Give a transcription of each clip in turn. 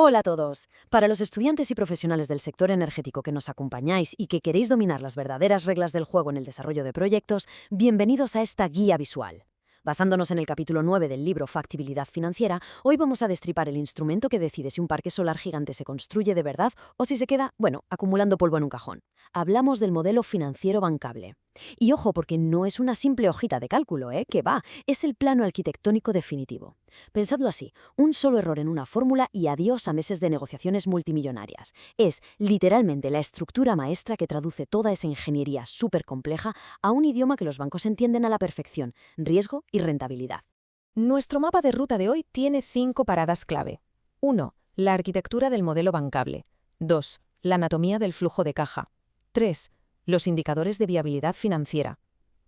Hola a todos. Para los estudiantes y profesionales del sector energético que nos acompañáis y que queréis dominar las verdaderas reglas del juego en el desarrollo de proyectos, bienvenidos a esta guía visual. Basándonos en el capítulo 9 del libro Factibilidad Financiera, hoy vamos a destripar el instrumento que decide si un parque solar gigante se construye de verdad o si se queda, acumulando polvo en un cajón. Hablamos del modelo financiero bancable. Y ojo, porque no es una simple hojita de cálculo, que va, es el plano arquitectónico definitivo. Pensadlo así, un solo error en una fórmula y adiós a meses de negociaciones multimillonarias. Es literalmente la estructura maestra que traduce toda esa ingeniería súper compleja a un idioma que los bancos entienden a la perfección: riesgo y rentabilidad. Nuestro mapa de ruta de hoy tiene 5 paradas clave. 1. La arquitectura del modelo bancable. 2. La anatomía del flujo de caja. 3. Los indicadores de viabilidad financiera.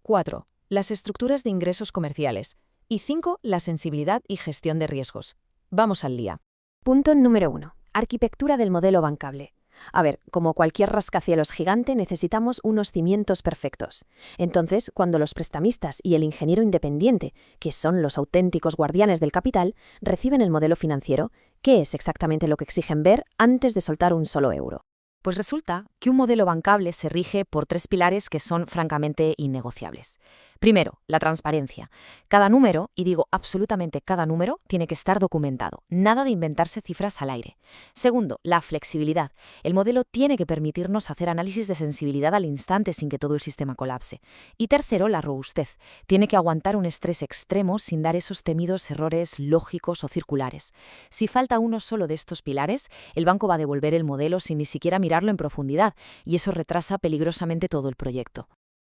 4. Las estructuras de ingresos comerciales. Y 5. La sensibilidad y gestión de riesgos. Vamos al día. Punto número 1. Arquitectura del modelo bancable. A ver, como cualquier rascacielos gigante, necesitamos unos cimientos perfectos. Entonces, cuando los prestamistas y el ingeniero independiente, que son los auténticos guardianes del capital, reciben el modelo financiero, ¿qué es exactamente lo que exigen ver antes de soltar un solo euro? Pues resulta que un modelo bancable se rige por 3 pilares que son francamente innegociables. Primero, la transparencia. Cada número, y digo absolutamente cada número, tiene que estar documentado. Nada de inventarse cifras al aire. Segundo, la flexibilidad. El modelo tiene que permitirnos hacer análisis de sensibilidad al instante sin que todo el sistema colapse. Y tercero, la robustez. Tiene que aguantar un estrés extremo sin dar esos temidos errores lógicos o circulares. Si falta uno solo de estos pilares, el banco va a devolver el modelo sin ni siquiera mirarlo en profundidad, y eso retrasa peligrosamente todo el proyecto.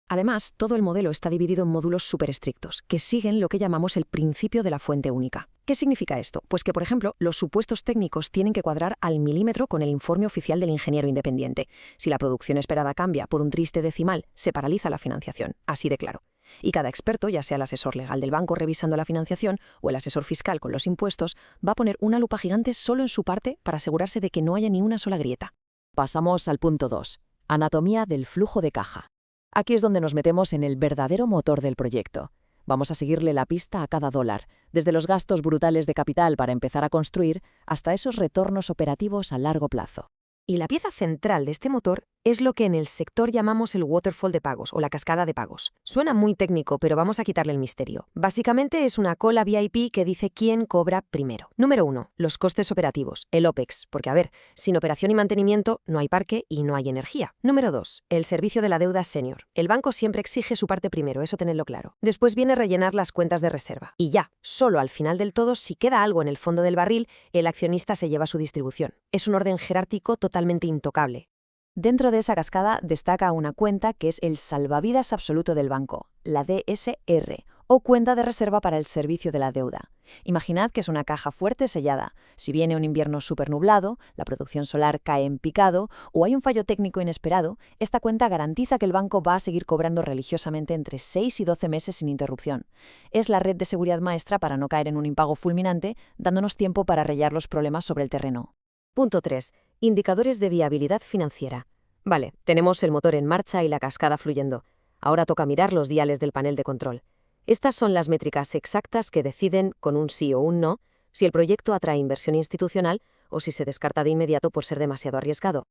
Además, todo el modelo está dividido en módulos súper estrictos, que siguen lo que llamamos el principio de la fuente única. ¿Qué significa esto? Pues que, por ejemplo, los supuestos técnicos tienen que cuadrar al milímetro con el informe oficial del ingeniero independiente. Si la producción esperada cambia por un triste decimal, se paraliza la financiación, así de claro. Y cada experto, ya sea el asesor legal del banco revisando la financiación o el asesor fiscal con los impuestos, va a poner una lupa gigante solo en su parte para asegurarse de que no haya ni una sola grieta. Pasamos al punto 2, anatomía del flujo de caja. Aquí es donde nos metemos en el verdadero motor del proyecto. Vamos a seguirle la pista a cada dólar, desde los gastos brutales de capital para empezar a construir hasta esos retornos operativos a largo plazo. Y la pieza central de este motor es lo que en el sector llamamos el waterfall de pagos o la cascada de pagos. Suena muy técnico, pero vamos a quitarle el misterio. Básicamente es una cola VIP que dice quién cobra primero. Número 1. Los costes operativos, el OPEX, porque a ver, sin operación y mantenimiento no hay parque y no hay energía. Número 2. El servicio de la deuda senior. El banco siempre exige su parte primero, eso tenedlo claro. Después viene rellenar las cuentas de reserva. Y ya, solo al final del todo, si queda algo en el fondo del barril, el accionista se lleva su distribución. Es un orden jerárquico totalmente intocable. Dentro de esa cascada destaca una cuenta que es el salvavidas absoluto del banco, la DSR, o cuenta de reserva para el servicio de la deuda. Imaginad que es una caja fuerte sellada. Si viene un invierno súper nublado, la producción solar cae en picado o hay un fallo técnico inesperado, esta cuenta garantiza que el banco va a seguir cobrando religiosamente entre 6 y 12 meses sin interrupción. Es la red de seguridad maestra para no caer en un impago fulminante, dándonos tiempo para arreglar los problemas sobre el terreno. Punto 3. Indicadores de viabilidad financiera. Vale, tenemos el motor en marcha y la cascada fluyendo. Ahora toca mirar los diales del panel de control. Estas son las métricas exactas que deciden, con un sí o un no, si el proyecto atrae inversión institucional o si se descarta de inmediato por ser demasiado arriesgado.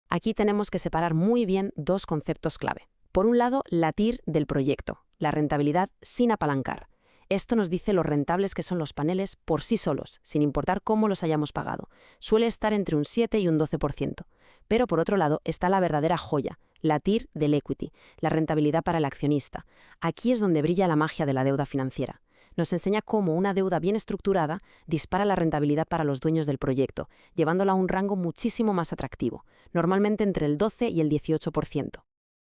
Aquí tenemos que separar muy bien dos conceptos clave. Por un lado, la TIR del proyecto, la rentabilidad sin apalancar. Esto nos dice lo rentables que son los paneles por sí solos, sin importar cómo los hayamos pagado. Suele estar entre un 7 y un 12%. Pero por otro lado está la verdadera joya, la TIR del equity, la rentabilidad para el accionista. Aquí es donde brilla la magia de la deuda financiera. Nos enseña cómo una deuda bien estructurada dispara la rentabilidad para los dueños del proyecto, llevándola a un rango muchísimo más atractivo, normalmente entre el 12 y el 18%.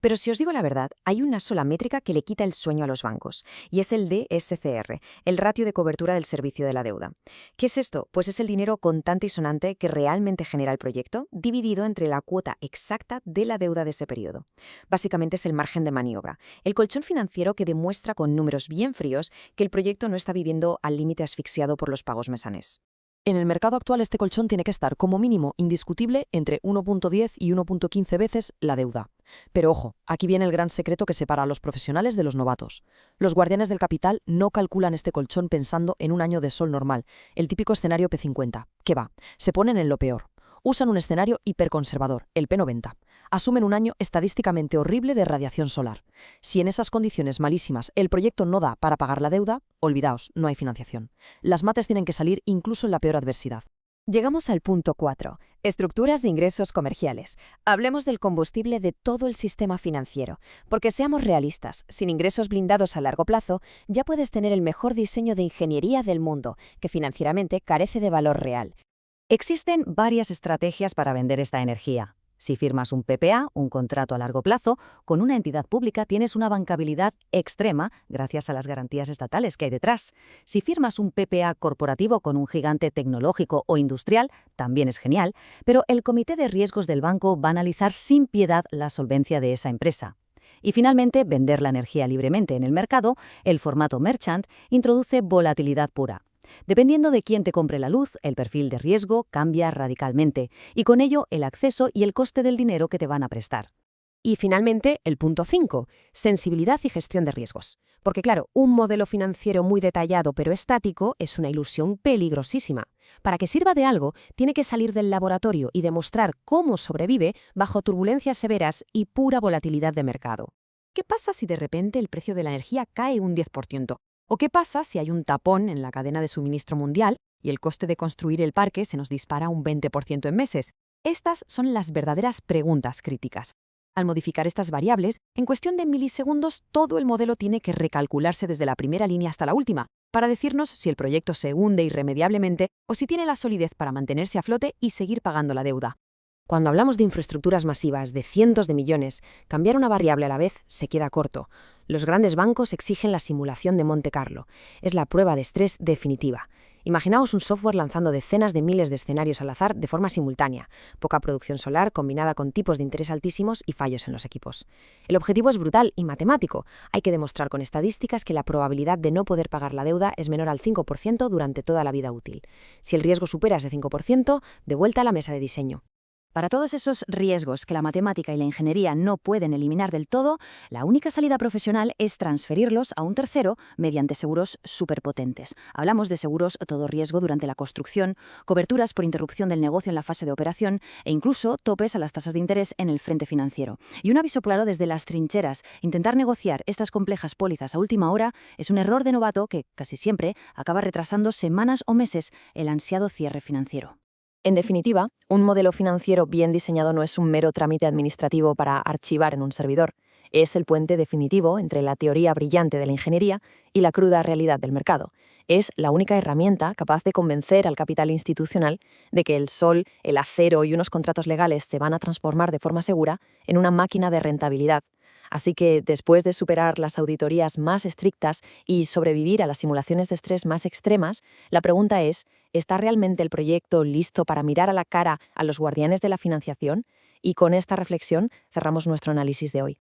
Pero si os digo la verdad, hay una sola métrica que le quita el sueño a los bancos, y es el DSCR, el ratio de cobertura del servicio de la deuda. ¿Qué es esto? Pues es el dinero contante y sonante que realmente genera el proyecto, dividido entre la cuota exacta de la deuda de ese periodo. Básicamente es el margen de maniobra, el colchón financiero que demuestra con números bien fríos que el proyecto no está viviendo al límite asfixiado por los pagos mesanes. En el mercado actual este colchón tiene que estar como mínimo indiscutible entre 1.10 y 1.15 veces la deuda. Pero ojo, aquí viene el gran secreto que separa a los profesionales de los novatos. Los guardianes del capital no calculan este colchón pensando en un año de sol normal, el típico escenario P50. ¿Qué va? Se ponen en lo peor. Usan un escenario hiperconservador, el P90. Asumen un año estadísticamente horrible de radiación solar. Si en esas condiciones malísimas el proyecto no da para pagar la deuda, olvidaos, no hay financiación. Las mates tienen que salir incluso en la peor adversidad. Llegamos al punto 4. Estructuras de ingresos comerciales. Hablemos del combustible de todo el sistema financiero. Porque seamos realistas, sin ingresos blindados a largo plazo, ya puedes tener el mejor diseño de ingeniería del mundo, que financieramente carece de valor real. Existen varias estrategias para vender esta energía. Si firmas un PPA, un contrato a largo plazo, con una entidad pública tienes una bancabilidad extrema gracias a las garantías estatales que hay detrás. Si firmas un PPA corporativo con un gigante tecnológico o industrial, también es genial, pero el comité de riesgos del banco va a analizar sin piedad la solvencia de esa empresa. Y finalmente, vender la energía libremente en el mercado, el formato merchant, introduce volatilidad pura. Dependiendo de quién te compre la luz, el perfil de riesgo cambia radicalmente y con ello el acceso y el coste del dinero que te van a prestar. Y finalmente, el punto 5, sensibilidad y gestión de riesgos. Porque claro, un modelo financiero muy detallado pero estático es una ilusión peligrosísima. Para que sirva de algo, tiene que salir del laboratorio y demostrar cómo sobrevive bajo turbulencias severas y pura volatilidad de mercado. ¿Qué pasa si de repente el precio de la energía cae un 10%? ¿O qué pasa si hay un tapón en la cadena de suministro mundial y el coste de construir el parque se nos dispara un 20% en meses? Estas son las verdaderas preguntas críticas. Al modificar estas variables, en cuestión de milisegundos todo el modelo tiene que recalcularse desde la primera línea hasta la última, para decirnos si el proyecto se hunde irremediablemente o si tiene la solidez para mantenerse a flote y seguir pagando la deuda. Cuando hablamos de infraestructuras masivas de cientos de millones, cambiar una variable a la vez se queda corto. Los grandes bancos exigen la simulación de Monte Carlo. Es la prueba de estrés definitiva. Imaginaos un software lanzando decenas de miles de escenarios al azar de forma simultánea, poca producción solar combinada con tipos de interés altísimos y fallos en los equipos. El objetivo es brutal y matemático. Hay que demostrar con estadísticas que la probabilidad de no poder pagar la deuda es menor al 5% durante toda la vida útil. Si el riesgo supera ese 5%, de vuelta a la mesa de diseño. Para todos esos riesgos que la matemática y la ingeniería no pueden eliminar del todo, la única salida profesional es transferirlos a un tercero mediante seguros superpotentes. Hablamos de seguros todo riesgo durante la construcción, coberturas por interrupción del negocio en la fase de operación e incluso topes a las tasas de interés en el frente financiero. Y un aviso claro desde las trincheras: intentar negociar estas complejas pólizas a última hora es un error de novato que, casi siempre, acaba retrasando semanas o meses el ansiado cierre financiero. En definitiva, un modelo financiero bien diseñado no es un mero trámite administrativo para archivar en un servidor. Es el puente definitivo entre la teoría brillante de la ingeniería y la cruda realidad del mercado. Es la única herramienta capaz de convencer al capital institucional de que el sol, el acero y unos contratos legales se van a transformar de forma segura en una máquina de rentabilidad. Así que, después de superar las auditorías más estrictas y sobrevivir a las simulaciones de estrés más extremas, la pregunta es: ¿está realmente el proyecto listo para mirar a la cara a los guardianes de la financiación? Y con esta reflexión cerramos nuestro análisis de hoy.